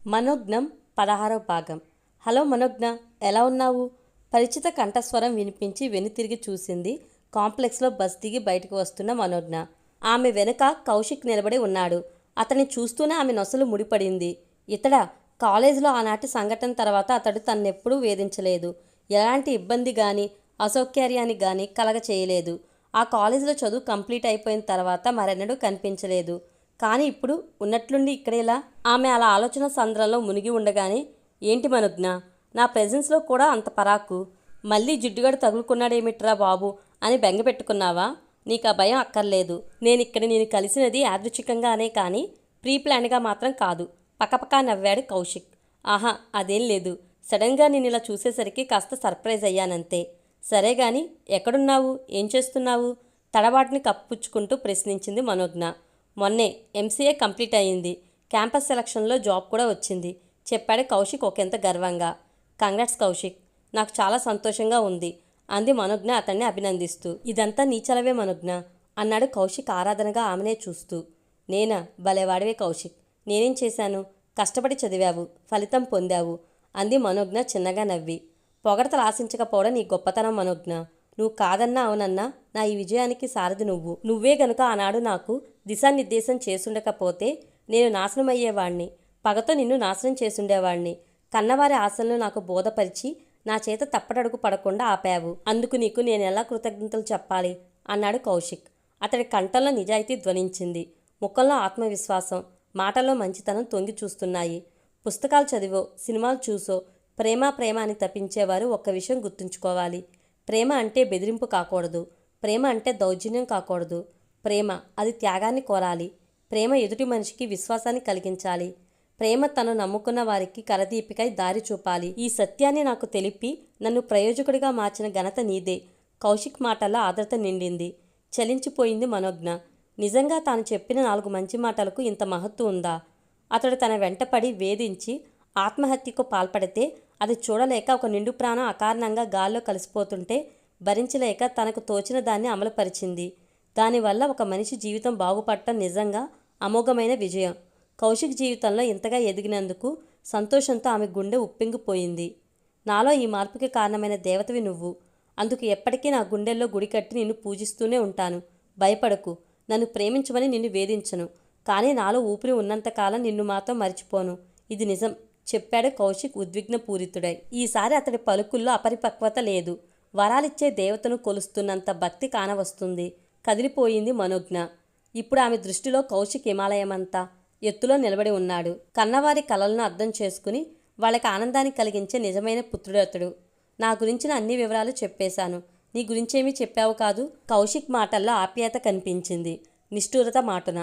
మనోజ్ఞం 16వ భాగం. హలో మనోజ్ఞ, ఎలా ఉన్నావు? పరిచిత కంఠస్వరం వినిపించి వెనుతిరిగి చూసింది. కాంప్లెక్స్లో బస్ దిగి బయటకు వస్తున్న మనోజ్ఞ. ఆమె వెనుక కౌశిక్ నిలబడి ఉన్నాడు. అతన్ని చూస్తూనే ఆమె నొసలు ముడిపడింది. ఇతడా? కాలేజీలో ఆనాటి సంఘటన తర్వాత అతడు తన్నెప్పుడూ వేధించలేదు. ఎలాంటి ఇబ్బంది కానీ అసౌకర్యాన్ని కానీ కలగ చేయలేదు. ఆ కాలేజీలో చదువు కంప్లీట్ అయిపోయిన తర్వాత మరెన్నడూ కనిపించలేదు. కానీ ఇప్పుడు ఉన్నట్లుండి ఇక్కడేలా? ఆమె అలా ఆలోచన సంద్రంలో మునిగి ఉండగానే, ఏంటి మనోజ్ఞ, నా ప్రెజెన్స్లో కూడా అంత పరాకు? మళ్ళీ జిడ్డుగడు తగులుకున్నాడేమిట్రా బాబు అని బెంగ పెట్టుకున్నావా? నీకు ఆ భయం అక్కర్లేదు. నేనిక్కడ నేను కలిసినది యాదృచ్ఛికంగానే కానీ ప్రీ ప్లాన్గా మాత్రం కాదు. పకపకా నవ్వాడు కౌశిక్. ఆహా, అదేం లేదు. సడన్గా నేను ఇలా చూసేసరికి కాస్త సర్ప్రైజ్ అయ్యానంతే. సరే గాని ఎక్కడున్నావు? ఏం చేస్తున్నావు? తడబాటుని కప్పుపుచ్చుకుంటూ ప్రశ్నించింది మనోజ్ఞ. మొన్నే ఎంసీఏ కంప్లీట్ అయ్యింది. క్యాంపస్ సెలక్షన్లో జాబ్ కూడా వచ్చింది చెప్పాడు కౌశిక్ ఒకంత గర్వంగా. కంగ్రాట్స్ కౌశిక్, నాకు చాలా సంతోషంగా ఉంది అంది మనోజ్ఞ అతన్ని అభినందిస్తూ. ఇదంతా నీ చలవే మనోజ్ఞ అన్నాడు కౌశిక్ ఆరాధనగా ఆమెనే చూస్తూ. నేనా? భలేవాడివే కౌశిక్. నేనేం చేశాను? కష్టపడి చదివావు, ఫలితం పొందావు అంది మనోజ్ఞ చిన్నగా నవ్వి. పొగడతలు ఆశించకపోవడం నీ గొప్పతనం మనోజ్ఞ. నువ్వు కాదన్నా అవునన్నా నా ఈ విజయానికి సారథి నువ్వు. నువ్వే గనుక ఆనాడు నాకు దిశానిర్దేశం చేసుండకపోతే నేను నాశనమయ్యేవాణ్ణి. పగతో నిన్ను నాశనం చేసుండేవాణ్ణి. కన్నవారి ఆశలను నాకు బోధపరిచి నా చేత తప్పటడుగు పడకుండా ఆపావు. అందుకు నీకు నేను ఎలా కృతజ్ఞతలు చెప్పాలి అన్నాడు కౌశిక్. అతడి కంఠంలో నిజాయితీ ధ్వనించింది. ముఖంలో ఆత్మవిశ్వాసం, మాటల్లో మంచితనం తొంగి చూస్తున్నాయి. పుస్తకాలు చదివో సినిమాలు చూసో ప్రేమ అని తప్పించేవారు ఒక్క విషయం గుర్తుంచుకోవాలి. ప్రేమ అంటే బెదిరింపు కాకూడదు. ప్రేమ అంటే దౌర్జన్యం కాకూడదు. ప్రేమ అది త్యాగాన్ని కోరాలి. ప్రేమ ఎదుటి మనిషికి విశ్వాసాన్ని కలిగించాలి. ప్రేమ తను నమ్ముకున్న వారికి కరదీపికై దారి చూపాలి. ఈ సత్యాన్ని నాకు తెలిపి నన్ను ప్రయోజకుడిగా మార్చిన ఘనత నీదే. కౌశిక్ మాటల్లో ఆదరత నిండింది. చలించిపోయింది మనోజ్ఞ. నిజంగా తాను చెప్పిన 4 మంచి మాటలకు ఇంత మహత్తు ఉందా? అతడు తన వెంటపడి వేధించి ఆత్మహత్యకు పాల్పడితే అది చూడలేక ఒక నిండు ప్రాణం అకారణంగా గాల్లో కలిసిపోతుంటే భరించలేక తనకు తోచిన దాన్ని అమలుపరిచింది. దానివల్ల ఒక మనిషి జీవితం బాగుపడటం నిజంగా అమోఘమైన విజయం. కౌశిక్ జీవితంలో ఇంతగా ఎదిగినందుకు సంతోషంతో ఆమె గుండె ఉప్పింగిపోయింది. నాలో ఈ మార్పుకి కారణమైన దేవతవి నువ్వు. అందుకు ఎప్పటికీ నా గుండెల్లో గుడి కట్టి నిన్ను పూజిస్తూనే ఉంటాను. భయపడకు. నన్ను ప్రేమించమని నిన్ను వేధించను. కానీ నాలో ఊపిరి ఉన్నంతకాలం నిన్ను మాత్రం మర్చిపోను. ఇది నిజం చెప్పాడు కౌశిక్ ఉద్విగ్నపూరితుడై. ఈసారి అతడి పలుకుల్లో అపరిపక్వత లేదు. వరాలిచ్చే దేవతను కొలుస్తున్నంత భక్తి కానవస్తుంది. కదిలిపోయింది మనోజ్ఞ. ఇప్పుడు ఆమె దృష్టిలో కౌశిక్ హిమాలయమంతా ఎత్తులో నిలబడి ఉన్నాడు. కన్నవారి కలలను అర్థం చేసుకుని వాళ్ళకి ఆనందాన్ని కలిగించే నిజమైన పుత్రుడు అతడు. నా గురించిన అన్ని వివరాలు చెప్పేశాను. నీ గురించేమీ చెప్పావు కాదు? కౌశిక్ మాటల్లో ఆప్యాయత కనిపించింది. నిష్ఠూరత మాటున.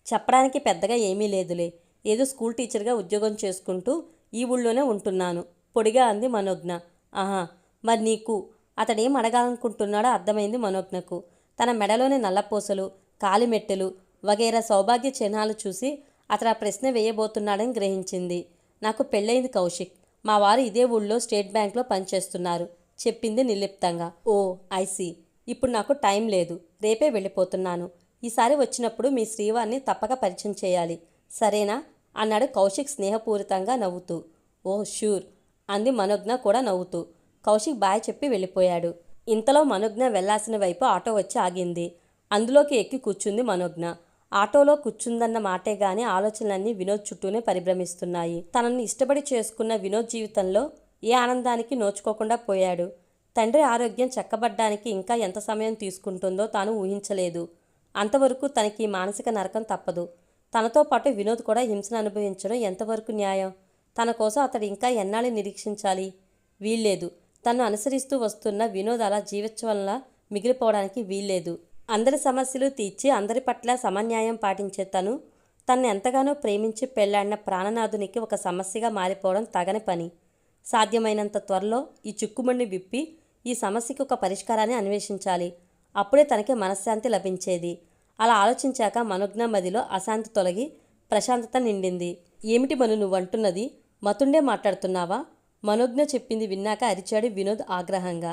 చెప్పడానికి పెద్దగా ఏమీ లేదులే. ఏదో స్కూల్ టీచర్గా ఉద్యోగం చేసుకుంటూ ఈ ఊళ్ళోనే ఉంటున్నాను పొడిగా అంది మనోజ్ఞ. ఆహా, మరి నీకు? అతడేం అడగాలనుకుంటున్నాడో అర్థమైంది మనోజ్ఞకు. తన మెడలోని నల్లపూసలు, కాలిమెట్టెలు వగైరా సౌభాగ్య చిహ్నాలు చూసి అతడు ఆ ప్రశ్న వేయబోతున్నాడని గ్రహించింది. నాకు పెళ్ళయింది కౌశిక్. మా వారు ఇదే ఊళ్ళో స్టేట్ బ్యాంక్లో పనిచేస్తున్నారు చెప్పింది నిర్లిప్తంగా. ఓ ఐసీ. ఇప్పుడు నాకు టైం లేదు. రేపే వెళ్ళిపోతున్నాను. ఈసారి వచ్చినప్పుడు మీ శ్రీవారిని తప్పక పరిచయం చేయాలి, సరేనా అన్నాడు కౌశిక్ స్నేహపూరితంగా నవ్వుతూ. ఓ ష్యూర్ అంది మనోజ్ఞ కూడా నవ్వుతూ. కౌశిక్ బాయ్ చెప్పి వెళ్ళిపోయాడు. ఇంతలో మనోజ్ఞ వెళ్లాల్సిన వైపు ఆటో వచ్చి ఆగింది. అందులోకి ఎక్కి కూర్చుంది మనోజ్ఞ. ఆటోలో కూర్చుందన్న మాటే గాని ఆలోచనలన్నీ వినోద్ చుట్టూనే పరిభ్రమిస్తున్నాయి. తనని ఇష్టపడి చేసుకున్న వినోద్ జీవితంలో ఏ ఆనందానికి నోచుకోకుండా పోయాడు. తండ్రి ఆరోగ్యం చక్కబడ్డానికి ఇంకా ఎంత సమయం తీసుకుంటుందో తాను ఊహించలేదు. అంతవరకు తనకి మానసిక నరకం తప్పదు. తనతో పాటు వినోద్ కూడా హింసను అనుభవించడం ఎంతవరకు న్యాయం? తన కోసం అతడు ఇంకా ఎన్నాళ్ళు నిరీక్షించాలి? వీల్లేదు. తను అనుసరిస్తూ వస్తున్న వినోద్ అలా జీవించవల్ల మిగిలిపోవడానికి వీల్లేదు. అందరి సమస్యలు తీర్చి అందరి పట్ల సమన్యాయం పాటించే తన్ను ఎంతగానో ప్రేమించి పెళ్లాడిన ప్రాణనాథునికి ఒక సమస్యగా మారిపోవడం తగని పని. సాధ్యమైనంత త్వరలో ఈ చిక్కుముడిని విప్పి ఈ సమస్యకి ఒక పరిష్కారాన్ని అన్వేషించాలి. అప్పుడే తనకి మనశ్శాంతి లభించేది. అలా ఆలోచించాక మనోజ్ఞ మదిలో అశాంతి తొలగి ప్రశాంతత నిండింది. ఏమిటి మను నువ్వంటున్నది? మతుండే మాట్లాడుతున్నావా? మనోజ్ఞ చెప్పింది విన్నాక అరిచాడు వినోద్ ఆగ్రహంగా.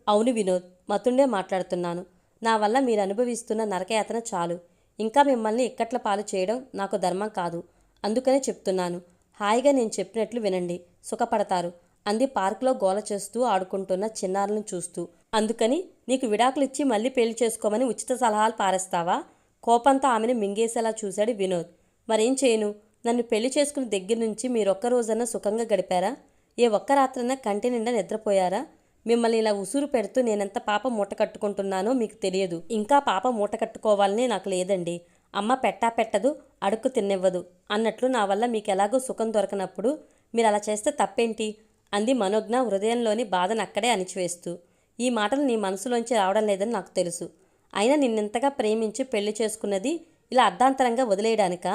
అవును వినోద్, మతుండే మాట్లాడుతున్నాను. నా వల్ల మీరు అనుభవిస్తున్న నరకయాతన చాలు. ఇంకా మిమ్మల్ని ఇక్కట్ల పాలు చేయడం నాకు ధర్మం కాదు. అందుకనే చెప్తున్నాను. హాయిగా నేను చెప్పినట్లు వినండి, సుఖపడతారు అంది పార్కులో గోల చేస్తూ ఆడుకుంటున్న చిన్నారులను చూస్తూ. అందుకని నీకు విడాకులిచ్చి మళ్ళీ పెళ్లి చేసుకోమని ఉచిత సలహాలు పారేస్తావా? కోపంతో ఆమెను మింగేసేలా చూశాడు వినోద్. మరేం చేయను? నన్ను పెళ్లి చేసుకున్న దగ్గర నుంచి మీరొక్క రోజన్నా సుఖంగా గడిపారా? ఏ ఒక్క రాత్రన్నా కంటి నిండా నిద్రపోయారా? మిమ్మల్ని ఇలా ఉసురు పెడుతూ నేనెంత పాప మూట కట్టుకుంటున్నానో మీకు తెలియదు. ఇంకా పాప మూట కట్టుకోవాలని నాకు లేదండి. అమ్మ పెట్టా పెట్టదు, అడుక్కు తిన్నివ్వదు అన్నట్లు నా వల్ల మీకెలాగో సుఖం దొరకనప్పుడు మీరు అలా చేస్తే తప్పేంటి? అంది మనోజ్ఞ హృదయంలోని బాధను అక్కడే అణిచివేస్తూ. ఈ మాటలు నీ మనసులోంచి రావడం లేదని నాకు తెలుసు. అయినా నిన్నెంతగా ప్రేమించి పెళ్లి చేసుకున్నది ఇలా అర్ధాంతరంగా వదిలేయడానికా?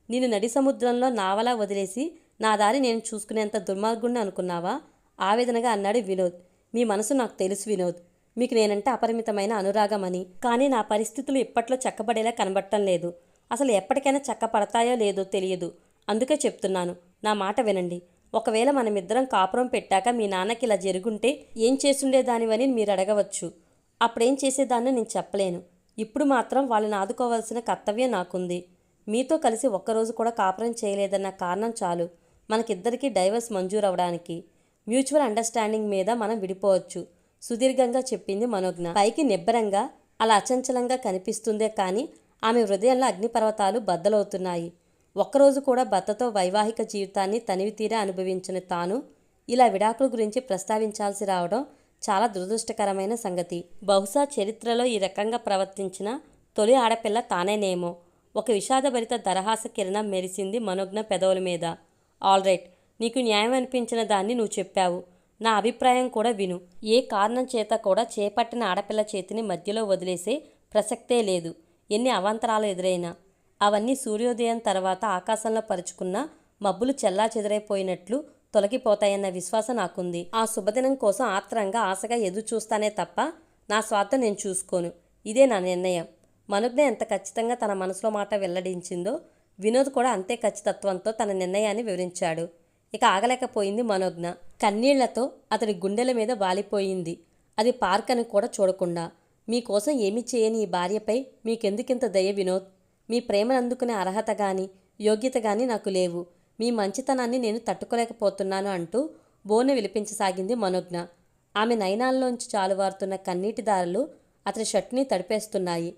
నేను నడి సముద్రంలో నావలా వదిలేసి నా దారి నేను చూసుకునేంత దుర్మార్గుణ్ణి అనుకున్నావా? ఆవేదనగా అన్నాడు వినోద్. మీ మనసు నాకు తెలుసు వినోద్. మీకు నేనంటే అపరిమితమైన అనురాగమని. కానీ నా పరిస్థితులు ఇప్పట్లో చక్కబడేలా కనబడటం లేదు. అసలు ఎప్పటికైనా చక్కపడతాయో లేదో తెలియదు. అందుకే చెప్తున్నాను, నా మాట వినండి. ఒకవేళ మనమిద్దరం కాపురం పెట్టాక మీ నాన్నకి ఇలా జరుగుంటే ఏం చేసుండేదానివని మీరు అడగవచ్చు. అప్పుడేం చేసేదాన్నో నేను చెప్పలేను. ఇప్పుడు మాత్రం వాళ్ళని ఆదుకోవాల్సిన కర్తవ్యం నాకుంది. మీతో కలిసి ఒక్కరోజు కూడా కాపురం చేయలేదన్న కారణం చాలు మనకిద్దరికీ డైవర్స్ మంజూరవడానికి. మ్యూచువల్ అండర్స్టాండింగ్ మీద మనం విడిపోవచ్చు సుదీర్ఘంగా చెప్పింది మనోజ్ఞ. పైకి నిబ్బరంగా, అలా అచంచలంగా కనిపిస్తుందే కానీ ఆమె హృదయంలో అగ్నిపర్వతాలు బద్దలవుతున్నాయి. ఒక్కరోజు కూడా భర్తతో వైవాహిక జీవితాన్ని తనివితీరా అనుభవించిన తాను ఇలా విడాకుల గురించి ప్రస్తావించాల్సి రావడం చాలా దురదృష్టకరమైన సంగతి. బహుశా చరిత్రలో ఈ రకంగా ప్రవర్తించిన తొలి ఆడపిల్ల తానేనేమో. ఒక విషాదభరిత దరహాస కిరణం మెరిసింది మనోజ్ఞ పెదవుల మీద. ఆల్ రైట్, నీకు న్యాయం అనిపించిన దాన్ని నువ్వు చెప్పావు. నా అభిప్రాయం కూడా విను. ఏ కారణం చేత కూడా చేపట్టిన ఆడపిల్ల చేతిని మధ్యలో వదిలేసే ప్రసక్తే లేదు. ఎన్ని అవాంతరాలు ఎదురైనా అవన్నీ సూర్యోదయం తర్వాత ఆకాశంలో పరుచుకున్న మబ్బులు చెల్లా చెదరైపోయినట్లు తొలగిపోతాయన్న విశ్వాసం నాకుంది. ఆ శుభదినం కోసం ఆత్రంగా ఆశగా ఎదురు చూస్తానే తప్ప నా స్వార్థం నేను చూసుకోను. ఇదే నా నిర్ణయం. మనోజ్ఞ ఎంత ఖచ్చితంగా తన మనసులో మాట వెల్లడించిందో వినోద్ కూడా అంతే ఖచ్చితత్వంతో తన నిర్ణయాన్ని వివరించాడు. ఇక ఆగలేకపోయింది మనోజ్ఞ. కన్నీళ్లతో అతడి గుండెల మీద వాలిపోయింది. అది పార్క్ అని కూడా చూడకుండా. మీకోసం ఏమీ చేయని ఈ భార్యపై మీకెందుకింత దయ వినోద్? మీ ప్రేమను అందుకునే అర్హత కానీ యోగ్యత కానీ నాకు లేవు. మీ మంచితనాన్ని నేను తట్టుకోలేకపోతున్నాను అంటూ బోను విలిపించసాగింది మనోజ్ఞ. ఆమె నయనాల్లోంచి చాలువారుతున్న కన్నీటి దారులు అతడి షర్ట్ని తడిపేస్తున్నాయి.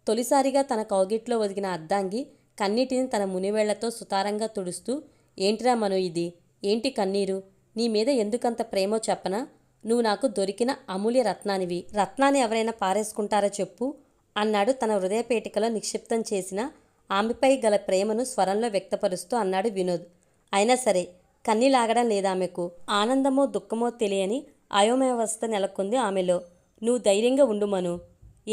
తొలిసారిగా తన కౌగిట్లో ఒదిగిన అర్ధాంగి కన్నీటిని తన మునివేళ్లతో సుతారంగా తుడుస్తూ, ఏంటిరా మను ఇది? ఏంటి కన్నీరు? నీ మీద ఎందుకంత ప్రేమో చెప్పనా? నువ్వు నాకు దొరికిన అమూల్య రత్నానివి. రత్నాన్ని ఎవరైనా పారేసుకుంటారా చెప్పు అన్నాడు తన హృదయపేటికలో నిక్షిప్తం చేసిన ఆమెపై గల ప్రేమను స్వరంలో వ్యక్తపరుస్తూ అన్నాడు వినోద్. అయినా సరే కన్నీలాగడం లేదామెకు. ఆనందమో దుఃఖమో తెలియని అయోమయావస్థ నెలకొంది ఆమెలో. నువ్వు ధైర్యంగా ఉండు మను.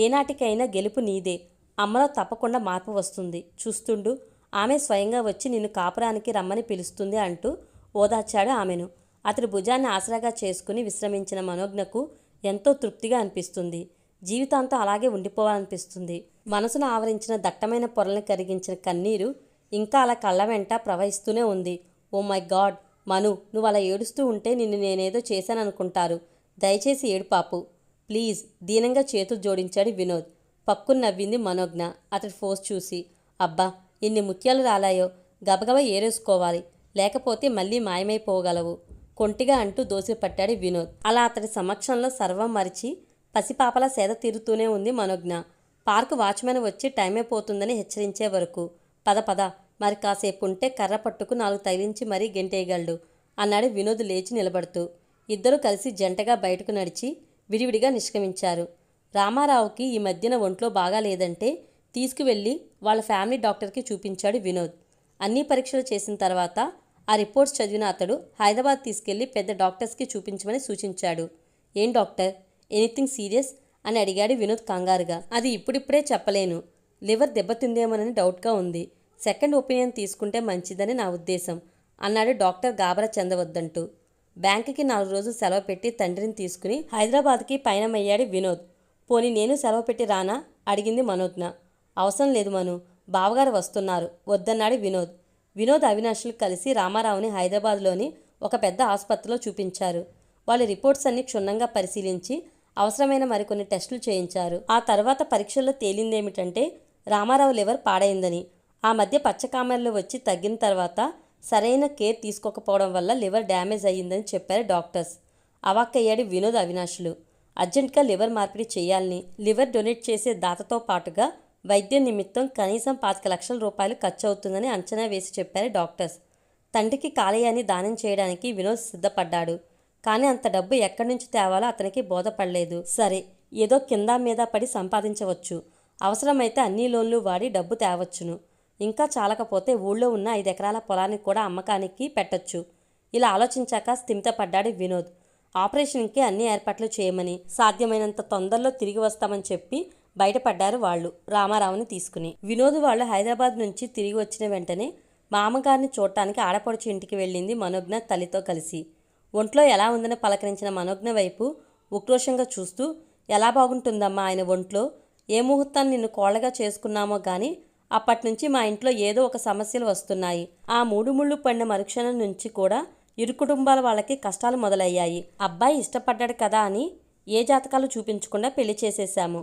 ఏనాటికైనా గెలుపు నీదే. అమ్మలో తప్పకుండా మార్పు వస్తుంది. చూస్తుండు, ఆమె స్వయంగా వచ్చి నిన్ను కాపురానికి రమ్మని పిలుస్తుంది అంటూ ఓదార్చాడు ఆమెను. అతడి భుజాన్ని ఆసరాగా చేసుకుని విశ్రమించిన మనోజ్ఞకు ఎంతో తృప్తిగా అనిపిస్తుంది. జీవితాంతం అలాగే ఉండిపోవాలనిపిస్తుంది. మనసును ఆవరించిన దట్టమైన పొరల్ని కరిగించిన కన్నీరు ఇంకా అలా కళ్ళ వెంట ప్రవహిస్తూనే ఉంది. ఓ మై గాడ్ మను, నువ్వు అలా ఏడుస్తూ ఉంటే నిన్ను నేనేదో చేశాననుకుంటారు. దయచేసి ఏడు పాపు ప్లీజ్. దీనంగా చేతులు జోడించాడు వినోద్. పక్కున నవ్వింది మనోజ్ఞ అతడి ఫోర్స్ చూసి. అబ్బా, ఎన్ని ముత్యాలు రాలాయో. గబగబా ఏరేసుకోవాలి, లేకపోతే మళ్ళీ మాయమైపోగలవు కొంటిగా అంటూ దోసిపట్టాడు వినోద్. అలా అతడి సమక్షంలో సర్వం మరిచి పసిపాపలా సేద తీరుతూనే ఉంది మనోజ్ఞ. పార్కు వాచ్మెన్ వచ్చి టైమైపోతుందని హెచ్చరించే వరకు. పద పద, మరి కాసేపు ఉంటే కర్ర పట్టుకు 4 తగిలించి మరీ గెంటేయగలడు అన్నాడు వినోద్ లేచి నిలబడుతూ. ఇద్దరూ కలిసి జంటగా బయటకు నడిచి విడివిడిగా నిష్క్రమించారు. రామారావుకి ఈ మధ్యన ఒంట్లో బాగా లేదంటే తీసుకువెళ్ళి వాళ్ళ ఫ్యామిలీ డాక్టర్కి చూపించాడు వినోద్. అన్ని పరీక్షలు చేసిన తర్వాత ఆ రిపోర్ట్స్ చదివిన అతడు హైదరాబాద్ తీసుకెళ్లి పెద్ద డాక్టర్స్కి చూపించమని సూచించాడు. ఏం డాక్టర్, ఎనీథింగ్ సీరియస్ అని అడిగాడు వినోద్ కంగారుగా. అది ఇప్పుడిప్పుడే చెప్పలేను. లివర్ దెబ్బతిందేమోనని డౌట్గా ఉంది. సెకండ్ ఒపీనియన్ తీసుకుంటే మంచిదని నా ఉద్దేశం అన్నాడు డాక్టర్ గాబరా చెందవద్దంటూ. బ్యాంకుకి 4 రోజులు సెలవు పెట్టి తండ్రిని తీసుకుని హైదరాబాద్కి పయనమయ్యాడు వినోద్. పోనీ నేను సెలవు పెట్టి రానా అడిగింది మనోజ్ఞ. అవసరం లేదు మను, బావగారు వస్తున్నారు వద్దన్నాడు వినోద్. వినోద్ అవినాష్లు కలిసి రామారావుని హైదరాబాద్లోని ఒక పెద్ద ఆసుపత్రిలో చూపించారు. వాళ్ళ రిపోర్ట్స్ అన్ని క్షుణ్ణంగా పరిశీలించి అవసరమైన మరికొన్ని టెస్టులు చేయించారు. ఆ తర్వాత పరీక్షల్లో తేలిందేమిటంటే రామారావు లివర్ పాడైందని. ఆ మధ్య పచ్చకామెర్లు వచ్చి తగ్గిన తర్వాత సరైన కేర్ తీసుకోకపోవడం వల్ల లివర్ డ్యామేజ్ అయ్యిందని చెప్పారు డాక్టర్స్. అవాక్కయ్యాడు వినోద్, అవినాష్లు. అర్జెంటుగా లివర్ మార్పిడి చేయాలని, లివర్ డొనేట్ చేసే దాతతో పాటుగా వైద్యం నిమిత్తం కనీసం 25 లక్షల రూపాయలు ఖర్చు అవుతుందని అంచనా వేసి చెప్పారు డాక్టర్స్. తండ్రికి కాలేయాన్ని దానం చేయడానికి వినోద్ సిద్ధపడ్డాడు. కానీ అంత డబ్బు ఎక్కడి నుంచి తేవాలో అతనికి బోధపడలేదు. సరే, ఏదో కింద మీద పడి సంపాదించవచ్చు, అవసరమైతే అన్ని లోన్లు వాడి డబ్బు తేవచ్చును. ఇంకా చాలకపోతే ఊళ్ళో ఉన్న 5 ఎకరాల పొలాన్ని కూడా అమ్మకానికి పెట్టొచ్చు. ఇలా ఆలోచించాక స్థిమితపడ్డాడు వినోద్. ఆపరేషన్కి అన్ని ఏర్పాట్లు చేయమని, సాధ్యమైనంత తొందరలో తిరిగి వస్తామని చెప్పి బయటపడ్డారు వాళ్ళు రామారావుని తీసుకుని. వినోద్ వాళ్ళు హైదరాబాద్ నుంచి తిరిగి వచ్చిన వెంటనే మామగారిని చూడటానికి ఆడపడుచు ఇంటికి వెళ్ళింది మనోజ్ఞ తల్లితో కలిసి. ఒంట్లో ఎలా ఉందని పలకరించిన మనోజ్ఞ వైపు ఉక్రోషంగా చూస్తూ, ఎలా బాగుంటుందమ్మా ఆయన ఒంట్లో, ఏ ముహూర్తాన్ని నిన్ను కోళ్ళగా చేసుకున్నామో కానీ అప్పటినుంచి మా ఇంట్లో ఏదో ఒక సమస్యలు వస్తున్నాయి. ఆ 3 ముళ్ళు పడిన మరుక్షణం నుంచి కూడా ఇరు కుటుంబాల వాళ్ళకి కష్టాలు మొదలయ్యాయి. అబ్బాయి ఇష్టపడ్డాడు కదా అని ఏ జాతకాలు చూపించకుండా పెళ్లి చేసేశాము.